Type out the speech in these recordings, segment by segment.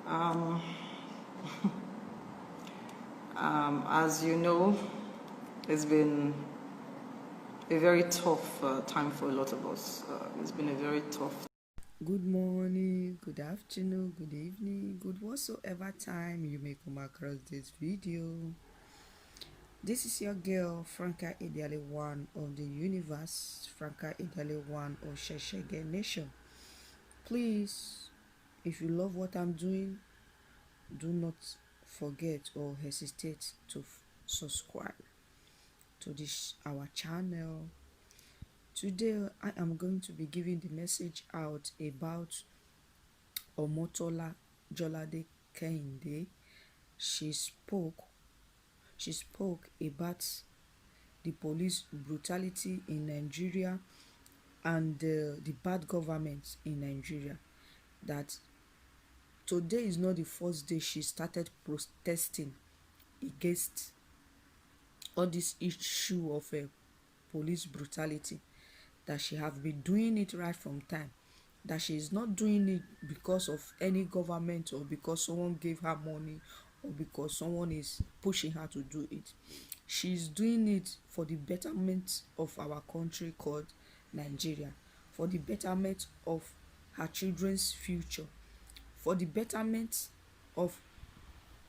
Um, as you know, it's been a very tough time for a lot of us. It's been a very tough. Good morning, good afternoon, good evening, good whatsoever time you may come across this video. This is your girl, Franca Ideally One of the universe, Franca Ideally One of Sheshege Nation. Please, if you love what I'm doing, do not forget or hesitate to subscribe to this our channel. Today I am going to be giving the message out about omotola jalade-ekeinde. She spoke about the police brutality in Nigeria and the bad government in Nigeria. That today is not the first day she started protesting against all this issue of police brutality. That she have been doing it right from time. That she is not doing it because of any government or because someone gave her money or because someone is pushing her to do it. She's doing it for the betterment of our country called Nigeria, for the betterment of her children's future, for the betterment of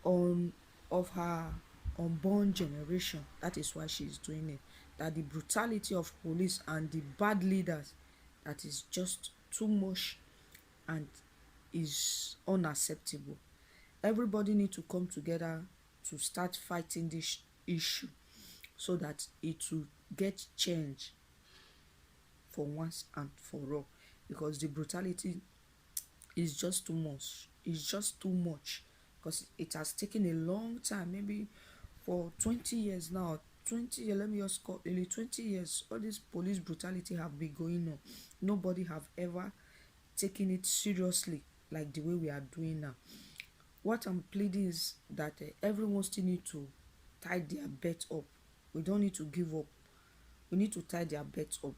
on of her unborn generation. That is why she is doing it. That the brutality of police and the bad leaders, that is just too much and is unacceptable. Everybody need to come together to start fighting this issue so that it will get change for once and for all, because the brutality is just too much. It's just too much because it has taken a long time, maybe for 20 years now. 20 years, let me just call nearly 20 years, all this police brutality have been going on. Nobody have ever taken it seriously like the way we are doing now. What I'm pleading is that everyone still need to tie their bet up. We don't need to give up. We need to tie their bet up.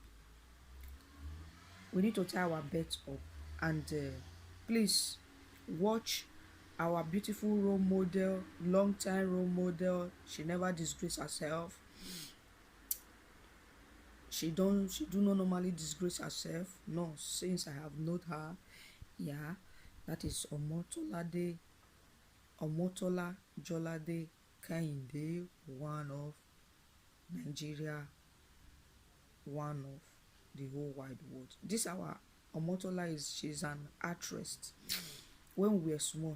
We need to tie our bet up. And please watch our beautiful role model, long time role model. She never disgrace herself. She do not normally disgrace herself. No, since I have known her. Yeah, that is Omotola Jalade-Ekeinde, one of Nigeria, one of the whole wide world. This our Omotola she's an actress. When we were small,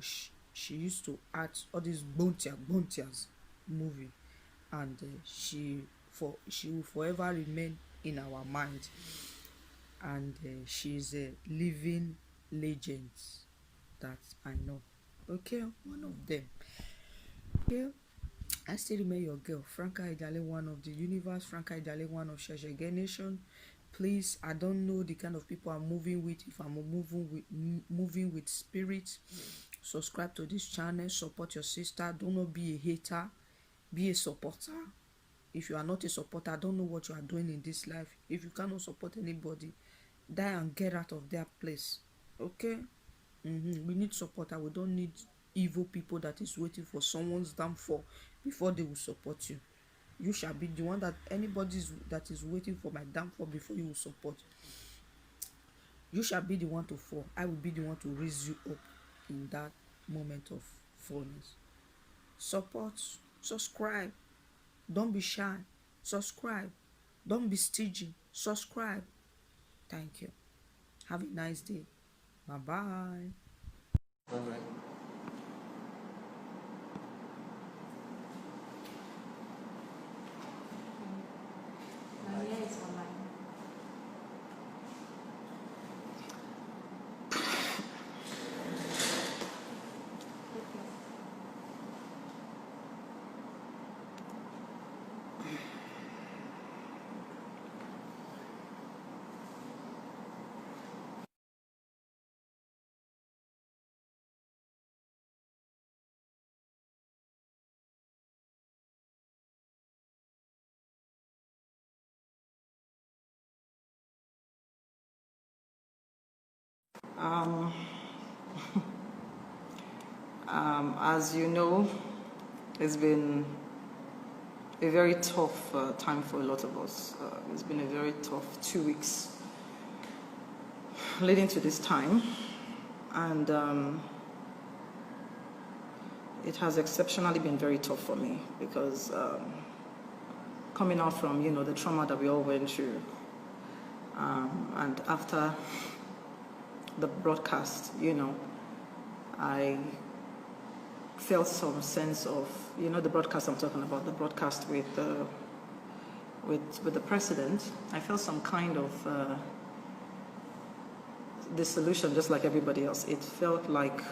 she used to act all these bontias movie, and she will forever remain in our mind, and she's a living legend that I know. Okay, one of them. Okay, I still remain your girl, Franca Idale, one of the universe, Franca Idale, one of Sheshege Nation. Please, I don't know the kind of people I'm moving with. If I'm moving with spirit, subscribe to this channel, support your sister. Do not be a hater, be a supporter. If you are not a supporter, I don't know what you are doing in this life. If you cannot support anybody, die and get out of their place. Okay? We need supporter. We don't need evil people that is waiting for someone's downfall before they will support you. You shall be the one that that is waiting for my downfall before you will support. You shall be the one to fall. I will be the one to raise you up in that moment of fallness. Support, subscribe. Don't be shy. Subscribe. Don't be stingy. Subscribe. Thank you. Have a nice day. Bye-bye. Bye-bye. Um, As you know, it's been a very tough time for a lot of us. It's been a very tough 2 weeks leading to this time, and it has exceptionally been very tough for me because coming out from the trauma that we all went through, and after the broadcast, I felt some sense of the broadcast I'm talking about, the broadcast with the president. I felt some kind of dissolution, just like everybody else. It felt like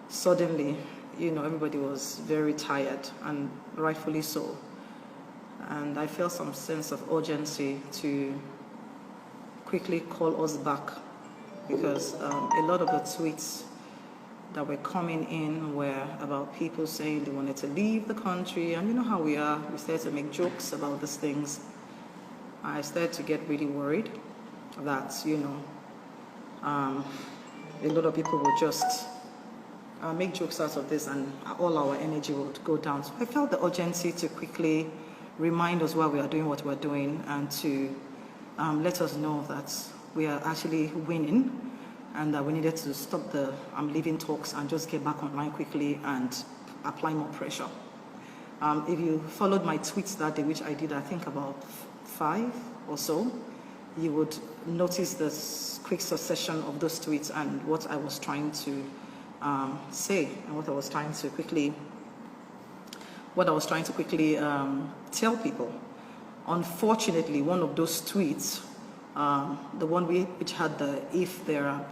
suddenly, everybody was very tired, and rightfully so. And I felt some sense of urgency to quickly call us back, because a lot of the tweets that were coming in were about people saying they wanted to leave the country, and you know how we are, we started to make jokes about these things. I started to get really worried that, a lot of people would just make jokes out of this, and all our energy would go down. So I felt the urgency to quickly remind us why we are doing what we're doing, and to let us know that we are actually winning, and that we needed to stop the leaving talks and just get back online quickly and apply more pressure. If you followed my tweets that day, which I did, I think about 5 or so, you would notice this quick succession of those tweets and what I was trying to say, and what I was trying to quickly tell people. Unfortunately, one of those tweets, the one which had the "if there are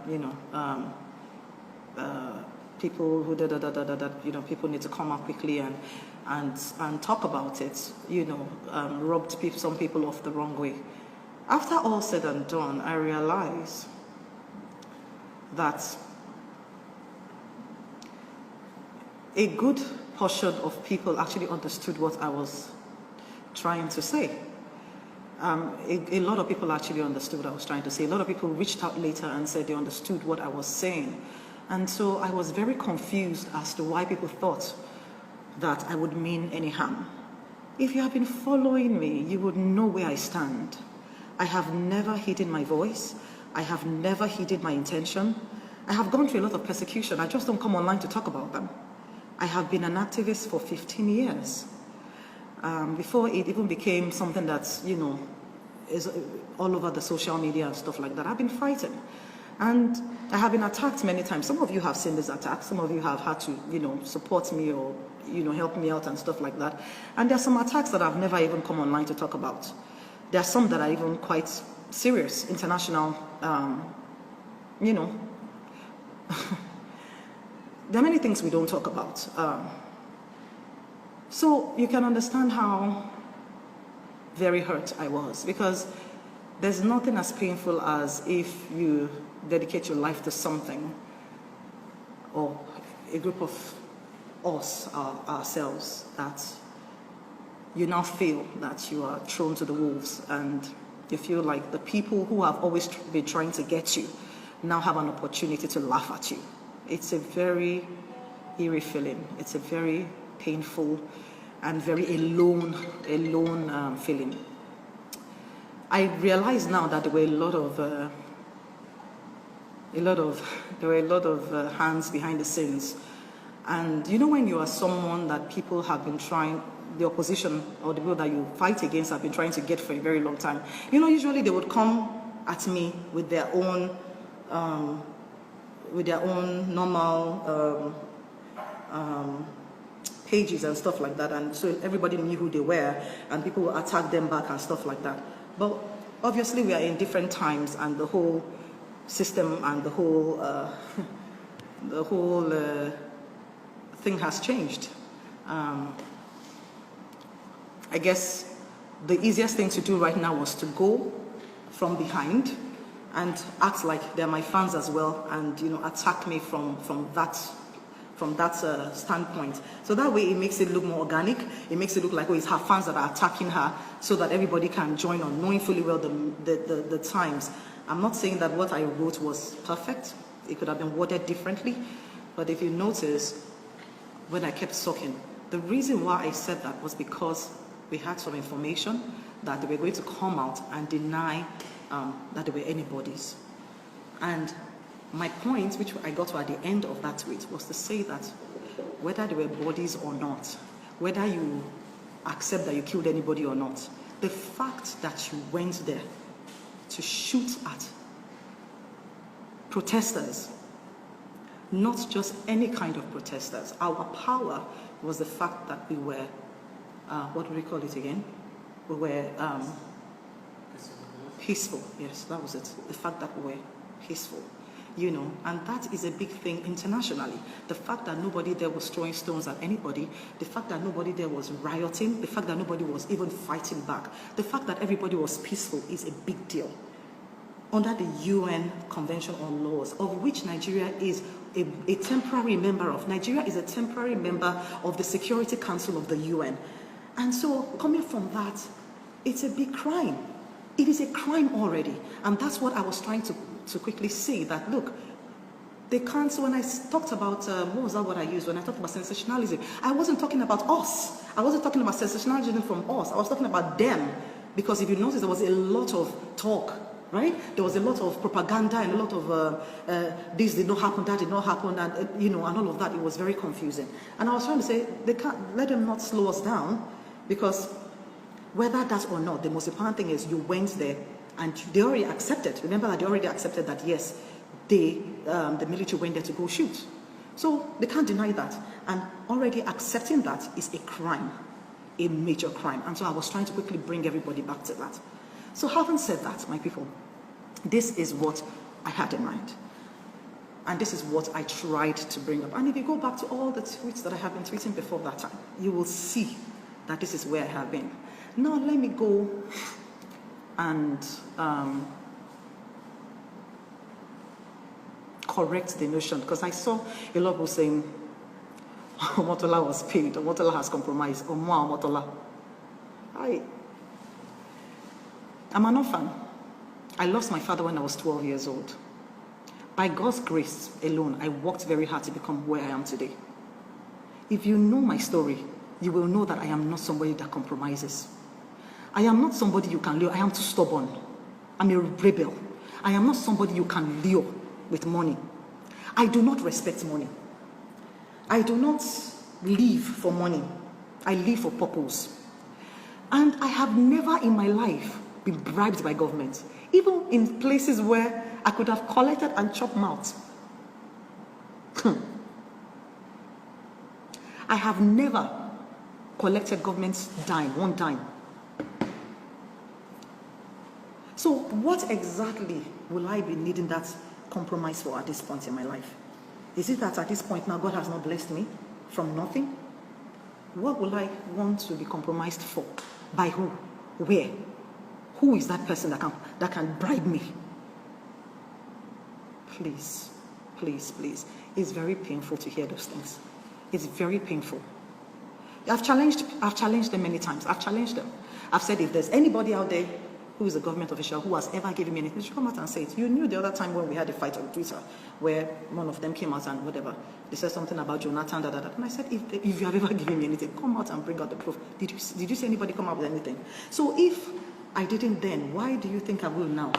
people who people need to come out quickly and talk about it," rubbed some people off the wrong way. After all said and done, I realized that a good portion of people actually understood what I was trying to say. A lot of people actually understood what I was trying to say. A lot of people reached out later and said they understood what I was saying. And so I was very confused as to why people thought that I would mean any harm. If you have been following me, you would know where I stand. I have never hidden my voice. I have never hidden my intention. I have gone through a lot of persecution. I just don't come online to talk about them. I have been an activist for 15 years. Before it even became something that's, is all over the social media and stuff like that, I've been fighting. And I have been attacked many times. Some of you have seen this attack. Some of you have had to, support me or, help me out and stuff like that. And there are some attacks that I've never even come online to talk about. There are some that are even quite serious, international, There are many things we don't talk about. So you can understand how very hurt I was, because there's nothing as painful as if you dedicate your life to something, or a group of us, ourselves, that you now feel that you are thrown to the wolves, and you feel like the people who have always been trying to get you now have an opportunity to laugh at you. It's a very eerie feeling. It's a very painful and very alone feeling. I realize now that there were a lot of hands behind the scenes. And when you are someone that people have been trying, the opposition or the people that you fight against have been trying to get for a very long time, usually they would come at me with their own normal pages and stuff like that, and so everybody knew who they were, and people would attack them back and stuff like that. But obviously we are in different times, and the whole system and the whole thing has changed. I guess the easiest thing to do right now was to go from behind and act like they're my fans as well, and attack me from that standpoint. So that way it makes it look more organic. It makes it look like, it's her fans that are attacking her, so that everybody can join on, knowing fully well the times. I'm not saying that what I wrote was perfect. It could have been worded differently, But if you notice, when I kept talking, the reason why I said that was because we had some information that they were going to come out and deny that they were anybody's. And my point, which I got to at the end of that tweet, was to say that whether they were bodies or not, whether you accept that you killed anybody or not, the fact that you went there to shoot at protesters, not just any kind of protesters. Our power was the fact that we were, what do we call it again? We were peaceful. Yes, that was it. The fact that we were peaceful, you know, and that is a big thing internationally. The fact that nobody there was throwing stones at anybody, the fact that nobody there was rioting, the fact that nobody was even fighting back, the fact that everybody was peaceful is a big deal. Under the UN Convention on Laws, of which Nigeria is a temporary member of. Nigeria is a temporary member of the Security Council of the UN. And so, coming from that, it's a big crime. It is a crime already. And that's what I was trying to quickly say, that look, they can't. So when I talked about, what was that word I used? When I talked about sensationalism, I wasn't talking about us. I wasn't talking about sensationalism from us. I was talking about them. Because if you notice, there was a lot of talk, right? There was a lot of propaganda and a lot of this did not happen, that did not happen, and you know, and all of that. It was very confusing. And I was trying to say, they can't let them not slow us down, because whether that or not, the most important thing is you went there and they already accepted. Remember that they already accepted that yes, the military went there to go shoot. So they can't deny that. And already accepting that is a crime, a major crime. And so I was trying to quickly bring everybody back to that. So having said that, my people, this is what I had in mind. And this is what I tried to bring up. And if you go back to all the tweets that I have been tweeting before that time, you will see that this is where I have been. Now let me go and correct the notion, because I saw a lot of people saying Omotola was paid, Omotola has compromised, Omotola. I'm an orphan. I lost my father when I was 12 years old. By God's grace alone, I worked very hard to become where I am today. If you know my story, you will know that I am not somebody that compromises. I am not somebody you can lure. I am too stubborn. I'm a rebel. I am not somebody you can lure with money. I do not respect money. I do not live for money. I live for purpose. And I have never in my life been bribed by government, even in places where I could have collected and chopped mouths. I have never collected government's dime, one dime. So what exactly will I be needing that compromise for at this point in my life? Is it that at this point now God has not blessed me from nothing? What will I want to be compromised for? By who? Where? Who is that person that can bribe me? Please, please, please. It's very painful to hear those things. It's very painful. I've challenged them many times. I've challenged them. I've said, if there's anybody out there who is a government official who has ever given me anything, should come out and say it. You knew the other time when we had a fight on Twitter where one of them came out and whatever, they said something about Jonathan, And I said, if you have ever given me anything, come out and bring out the proof. Did you see anybody come out with anything? So if I didn't then, why do you think I will now?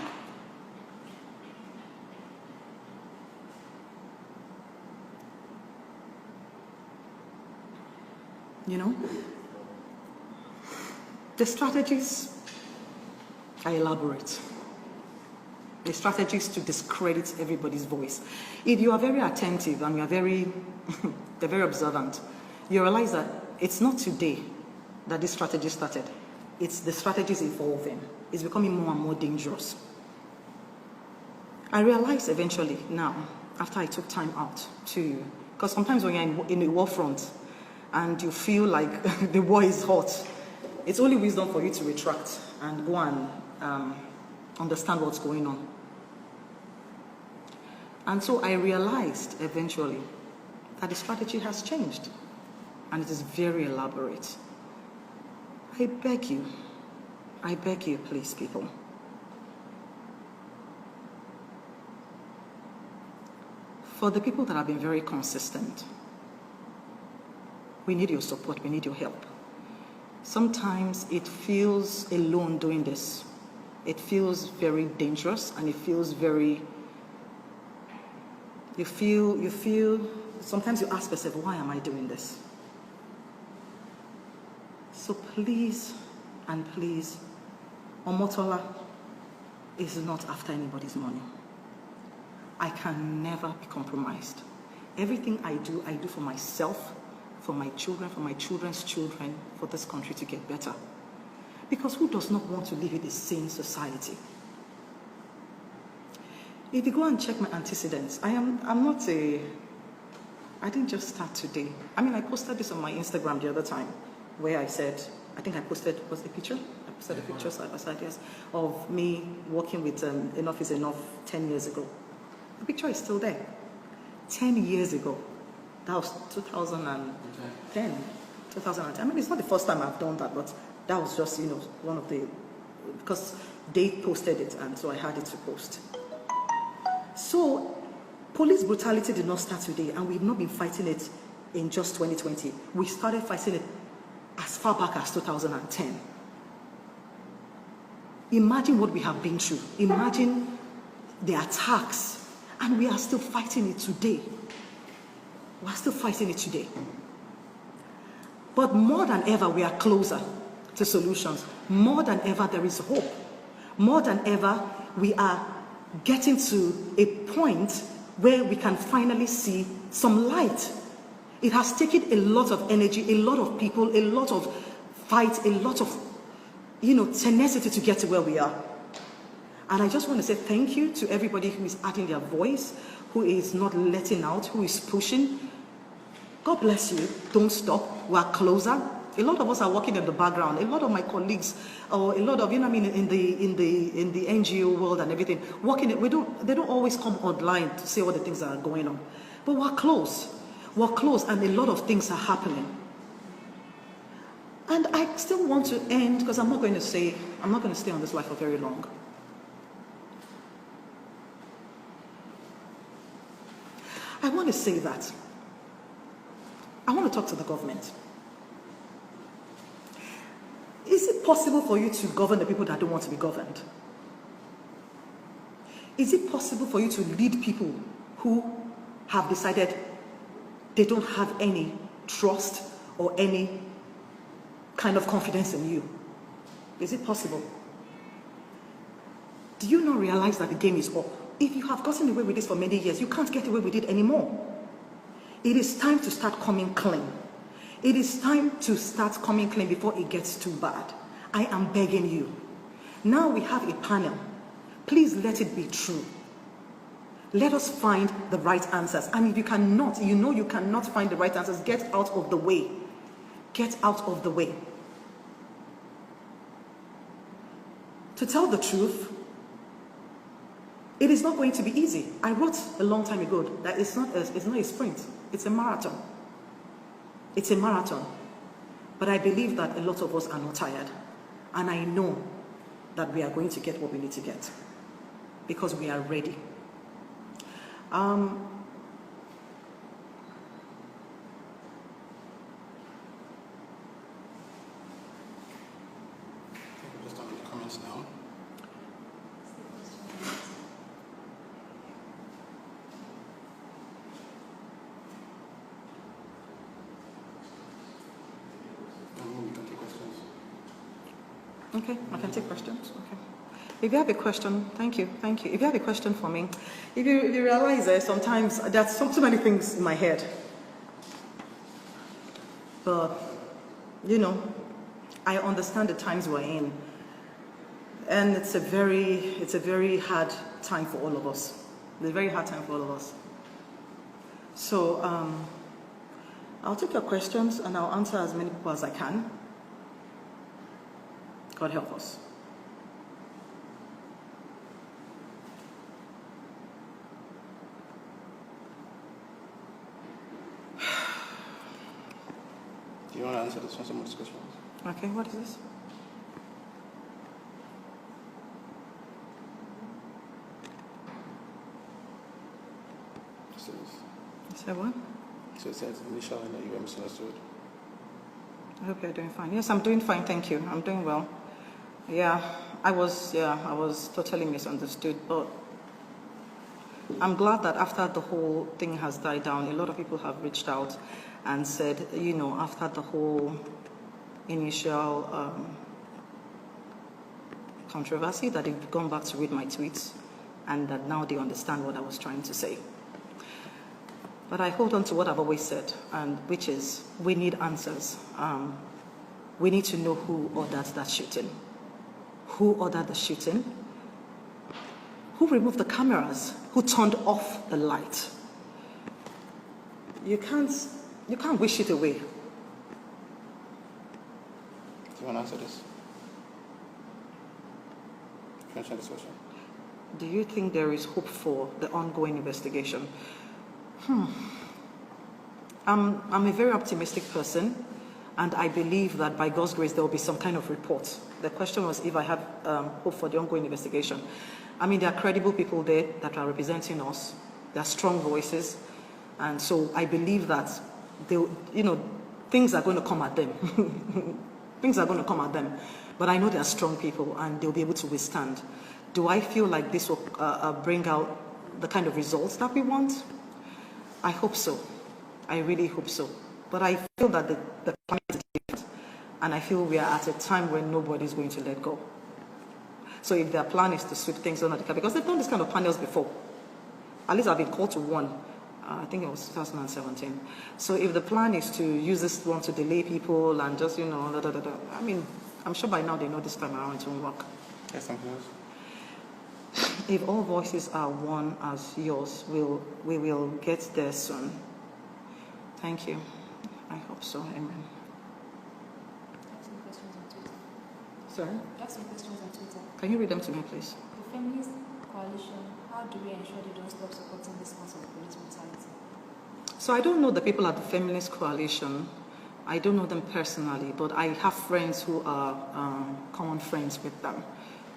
You know? The strategies are elaborate. The strategies to discredit everybody's voice. If you are very attentive and you are very, they're very observant, you realize that it's not today that this strategy started. It's the strategies evolving. It's becoming more and more dangerous. I realized eventually now, after I took time out to, because sometimes when you're in a war front and you feel like the war is hot, it's only wisdom for you to retract and go and understand what's going on. And so I realized eventually that the strategy has changed and it is very elaborate. I beg you, please, people. For the people that have been very consistent, we need your support, we need your help. Sometimes it feels alone doing this. It feels very dangerous, and it feels very, you feel, sometimes you ask yourself, why am I doing this? So please, and please, omotola is not after anybody's money. I can never be compromised. Everything I do for myself, for my children, for my children's children, for this country to get better. Because who does not want to live in a sane society? If you go and check my antecedents, I didn't just start today. I mean, I posted this on my Instagram the other time, where I said, I think I posted, was the picture? I posted a picture side by side, yes, of me working with Enough is Enough 10 years ago. The picture is still there. 10 years ago. That was 2010. 2010. I mean, it's not the first time I've done that, but that was just, one of the, because they posted it, and so I had it to post. So, police brutality did not start today, and we've not been fighting it in just 2020. We started fighting it as far back as 2010. Imagine what we have been through. Imagine the attacks, and we are still fighting it today. We're still fighting it today. But more than ever, we are closer to solutions. More than ever, there is hope. More than ever, we are getting to a point where we can finally see some light. It has taken a lot of energy, a lot of people, a lot of fight, a lot of, tenacity to get to where we are. And I just want to say thank you to everybody who is adding their voice, who is not letting out, who is pushing. God bless you. Don't stop. We're closer. A lot of us are working in the background. A lot of my colleagues, or a lot of, in the NGO world and everything, working. They don't always come online to say all the things that are going on. But we're close. We're close, and a lot of things are happening. And I still want to end, because I'm not going to stay on this life for very long. I want to say that I want to talk to the government. Is it possible for you to govern the people that don't want to be governed? Is it possible for you to lead people who have decided they don't have any trust or any kind of confidence in you? Is it possible? Do you not realize that the game is up? If you have gotten away with this for many years, you can't get away with it anymore. It is time to start coming clean. It is time to start coming clean before it gets too bad. I am begging you. Now we have a panel. Please let it be true. Let us find the right answers. And if you cannot, you cannot find the right answers, get out of the way. Get out of the way. To tell the truth, it is not going to be easy. I wrote a long time ago that it's not a sprint, it's a marathon. It's a marathon. But I believe that a lot of us are not tired. And I know that we are going to get what we need to get. Because we are ready. Just on the comments now. We can take questions. Okay, I can take questions. Okay. If you have a question, thank you. If you have a question for me, if you realize that sometimes there's so many things in my head, but I understand the times we're in, and it's a very hard time for all of us. It's a very hard time for all of us. So I'll take your questions and I'll answer as many people as I can. God help us. Do you want to answer some of these questions? Okay, what is this? This is So what? So it says initially that you were misunderstood. I hope you're doing fine. Yes, I'm doing fine, thank you. I'm doing well. Yeah, I was totally misunderstood, but I'm glad that after the whole thing has died down, a lot of people have reached out and said, after the whole initial controversy, that they've gone back to read my tweets and that now they understand what I was trying to say. But I hold on to what I've always said, and which is we need answers. We need to know who ordered that shooting. Who ordered the shooting? Who removed the cameras? Who turned off the light? You can't wish it away. Do you want to answer this? Can you answer this question? Do you think there is hope for the ongoing investigation? I'm a very optimistic person, and I believe that by God's grace there will be some kind of report. The question was if I have hope for the ongoing investigation. I mean, there are credible people there that are representing us. There are strong voices, and so I believe that things are going to come at them. Things are going to come at them, but I know there are strong people, and they'll be able to withstand. Do I feel like this will bring out the kind of results that we want? I hope so. I really hope so. But I feel that the plan is different, and I feel we are at a time when nobody's going to let go. So if their plan is to sweep things under the carpet, because they've done this kind of panels before. At least I've been called to one. I think it was 2017. So if the plan is to use this one to delay people and just, I mean, I'm sure by now they know this time around it won't work. Yes, something else. If all voices are one as yours, we will get there soon. Thank you. I hope so. Amen. Some questions on Twitter. Sorry? Got some questions on Twitter. Can you read them to me, please? The feminist coalition, how do we ensure they don't stop supporting this form of police brutality? So I don't know the people at the Feminist Coalition. I don't know them personally, but I have friends who are common friends with them.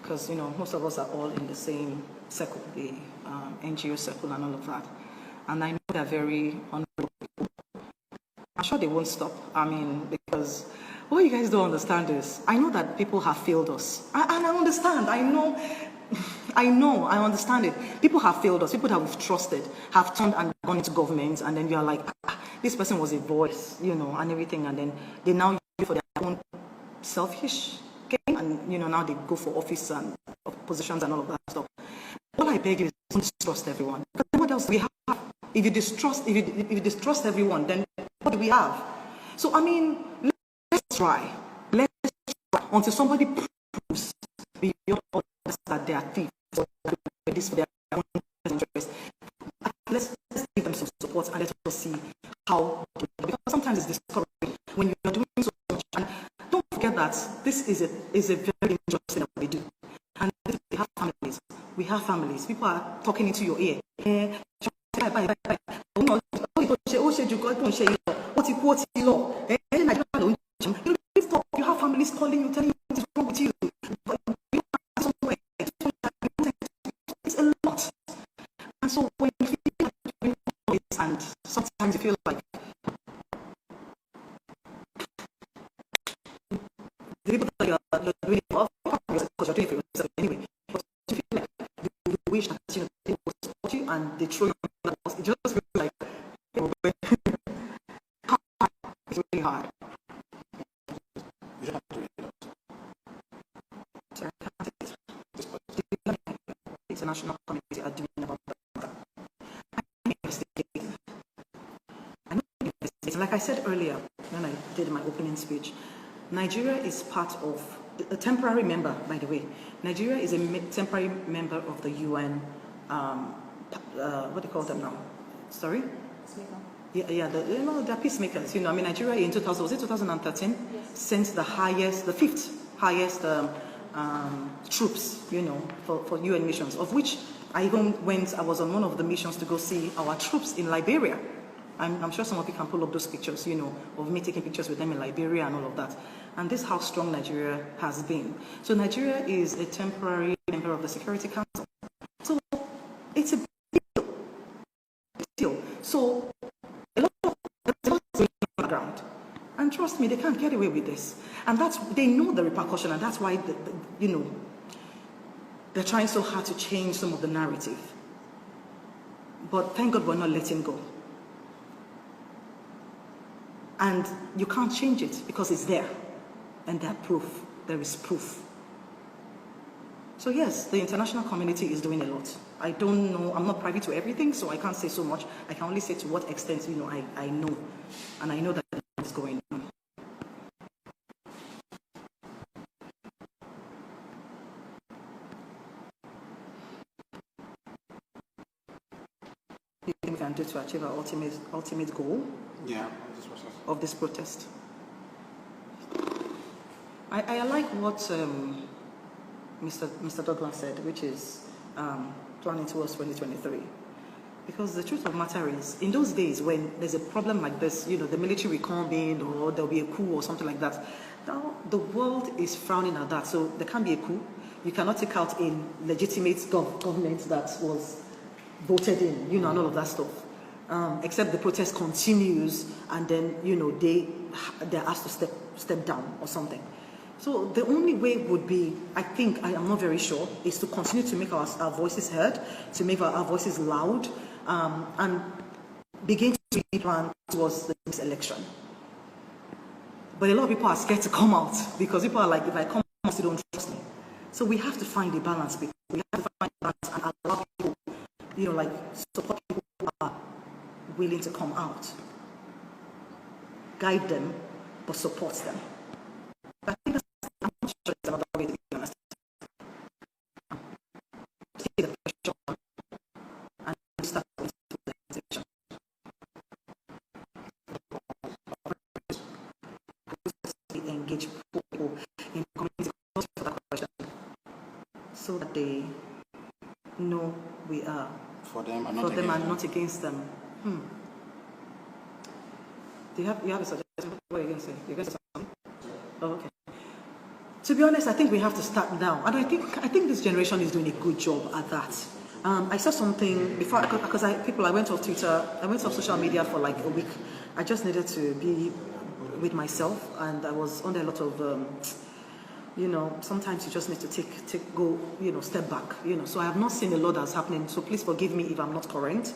Because, most of us are all in the same circle, the NGO circle and all of that. And I know they're very honorable people. I'm sure they won't stop. I mean, because what you guys don't understand is, I know that people have failed us. And I understand. I understand it. People have failed us. People that we've trusted have turned and gone into government, and then you're like, this person was a voice, and everything, and then they now use it for their own selfish gain, and now they go for office and positions and all of that stuff. All I beg you is don't distrust everyone. Because what else do we have? If you distrust everyone, then what do we have? So I mean, let's try. Let's try until somebody proves beyond others that they are thieves or that they do this for their own interest. Let's give them some support and let's see how. Because sometimes it's discouraging when you are doing so much. And don't forget that this is a very dangerous thing that we do. And we have families. We have families. People are talking into your ear. You have families calling you, telling you what is wrong with you. It's a lot. And so when you feel like you're doing this, and sometimes you feel like the people that you're doing it for, because you're doing it for yourself anyway, but you feel like you wish that they will support you and they throw you on the walls. It just feels like it's really hard. Sorry, I can't say it. The international community are doing about that. I know like I said earlier when I did my opening speech, Nigeria is part of a temporary member, by the way. Nigeria is a temporary member of the UN, what do you call them now? Sorry? Yeah, they're peacemakers. Nigeria in 2013, yes, sent the fifth highest troops, for UN missions, of which I was on one of the missions to go see our troops in Liberia. I'm sure some of you can pull up those pictures, of me taking pictures with them in Liberia and all of that. And this is how strong Nigeria has been. So Nigeria is a temporary member of the Security Council. So it's a big deal. So me, they can't get away with this. And they know the repercussion, and that's why, they're trying so hard to change some of the narrative. But thank God we're not letting go. And you can't change it because it's there. And there's proof. There is proof. So yes, the international community is doing a lot. I don't know, I'm not privy to everything, so I can't say so much. I can only say to what extent, I know. And I know that it's going on. What do you think we can do to achieve our ultimate goal? Yeah, of this protest? I like what Mr. Douglas said, which is planning towards 2023. Because the truth of the matter is, in those days when there's a problem like this, the military will come in or there'll be a coup or something like that. Now, the world is frowning at that, so there can't be a coup. You cannot take out a legitimate government that was voted in, and all of that stuff. Except the protest continues and then, they're asked to step down or something. So the only way would be, I am not very sure, is to continue to make our voices heard, to make our voices loud, and begin to plan towards the next election. But a lot of people are scared to come out because people are like, if I come out, you don't trust me. So we have to find a balance. We have to find a balance and allow people, support people who are willing to come out. Guide them, but support them. I think I'm not sure it's another way to be honest. Take the pressure on and start with the organization. Engage people in community for that question so that they know we are for them and not against them. Do you have a suggestion? What are you going to say? You're going to say something? Oh, okay. To be honest, I think we have to start now, and I think this generation is doing a good job at that. I saw something before because I went off Twitter, I went off social media for like a week. I just needed to be with myself, and I was under a lot of, sometimes you just need to go, step back, So I have not seen a lot that's happening. So please forgive me if I'm not current.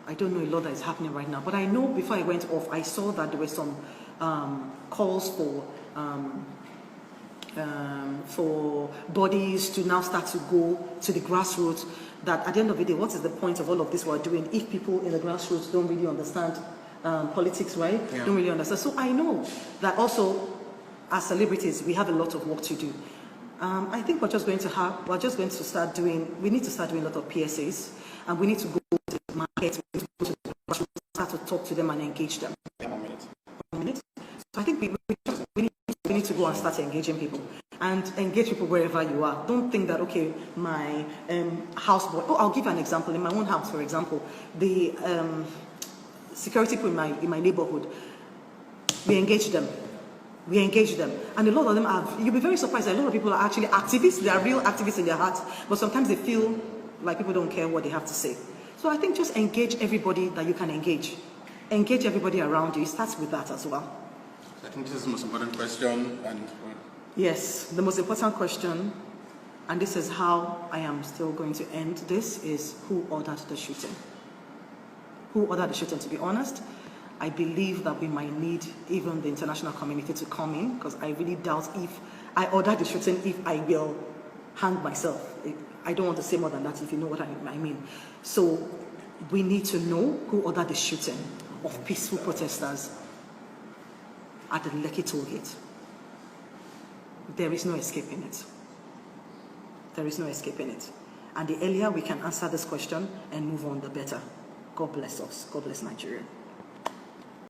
I don't know a lot that is happening right now, but I know before I went off, I saw that there were some calls for bodies to now start to go to the grassroots. That at the end of the day, what is the point of all of this we're doing if people in the grassroots don't really understand politics, right? Yeah. Don't really understand. So I know that also as celebrities, we have a lot of work to do. I think we need to start doing a lot of PSAs, and we need to go to the market, we need to go to the grassroots, start to talk to them and engage them. 1 minute. So I think we need to go and start engaging people and engage people wherever you are. Don't think that, okay, my houseboy, I'll give you an example. In my own house, for example, the security people in my neighborhood, we engage them. And a lot of them you'll be very surprised that a lot of people are actually activists. They are real activists in their hearts, but sometimes they feel like people don't care what they have to say. So I think just engage everybody that you can engage. Engage everybody around you. It starts with that as well. I think this is the most important question. Yes, the most important question, and this is how I am still going to end this, is who ordered the shooting? Who ordered the shooting? To be honest, I believe that we might need even the international community to come in, because I really doubt if I order the shooting, if I will hang myself. I don't want to say more than that, if you know what I mean. So we need to know who ordered the shooting of peaceful protesters at the Lekki toll gate. There is no escaping it. There is no escaping it. And the earlier we can answer this question and move on, the better. God bless us. God bless Nigeria.